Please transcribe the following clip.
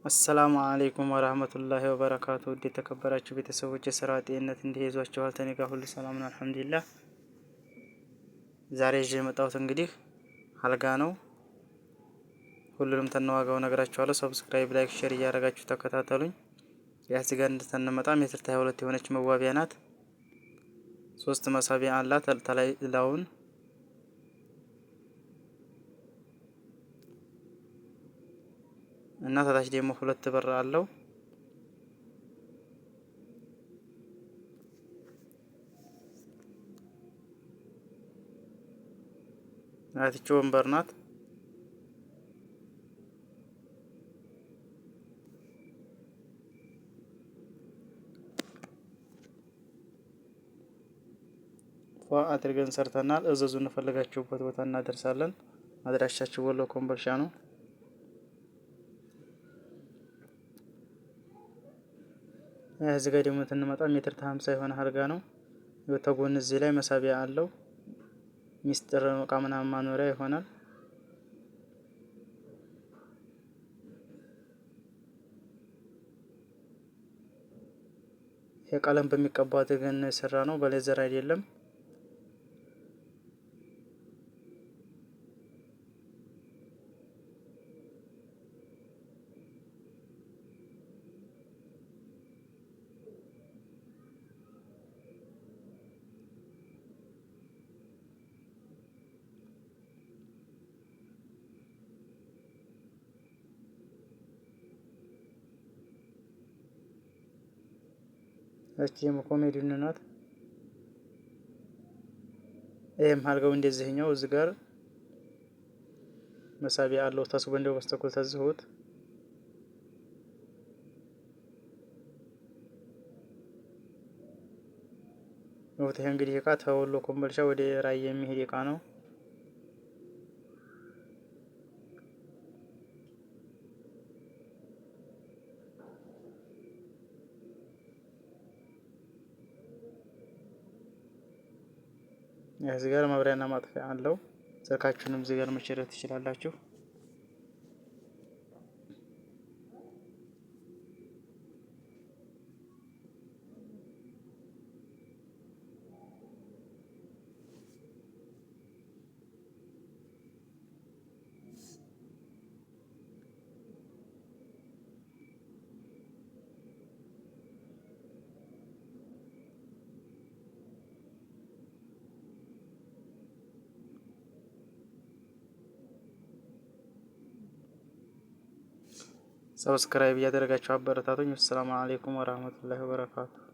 አሰላሙ አለይኩም ወራህመቱላሂ ወበረካቱ። ውድ የተከበራችሁ ቤተሰቦች የስራ ጤንነት እንዲህ ይዟችኋል? ተኔ ጋር ሁሉ ሰላም ነው አልሐምዱሊላህ። ዛሬ ይዤ የመጣሁት እንግዲህ አልጋ ነው። ሁሉንም ተነዋጋው ነግራችኋለሁ። ሰብስክራይብ፣ ላይክ፣ ሼር እያደረጋችሁ ተከታተሉኝ። ያዚ ጋር እንድትነመጣ ሜትር ከ22 የሆነች መዋቢያ ናት። 3 መሳቢያ አላት። ተላይ ላውን እና ታች ደግሞ 2 በር አለው። ናትቹ ወንበር ናት። አድርገን ሰርተናል። እዘዙ፣ እንፈልጋችሁበት ቦታ እናደርሳለን። አድራሻችሁ ወሎ ኮምቦልቻ ነው። እዚህ ጋር ደግሞ ትንመጣ ሜትር ከ50 የሆነ አልጋ ነው። ተጎን እዚህ ላይ መሳቢያ አለው። ሚስጥር እቃ ምናምን ማኖሪያ ይሆናል። የቀለም በሚቀባው አድርገን ነው የሰራ ነው፣ በሌዘር አይደለም። እቺ የኮሜዲን ናት። ይሄም አልጋው እንደዚህኛው እዚህ ጋር መሳቢያ አለው። ታስቦ እንደው በስተኩል ተዝሁት ነው። ይሄ እንግዲህ እቃ ተወሎ ኮምቦልቻ ወደ ራያ የሚሄድ እቃ ነው። እዚህ ጋር ማብሪያና ማጥፊያ አለው። ስልካችሁንም እዚህ ጋር መቸረት ትችላላችሁ። ሰብስክራይብ እያደረጋችሁ አበረታቱኝ። ሰላም አለይኩም ወራህመቱላሂ ወበረካቱ።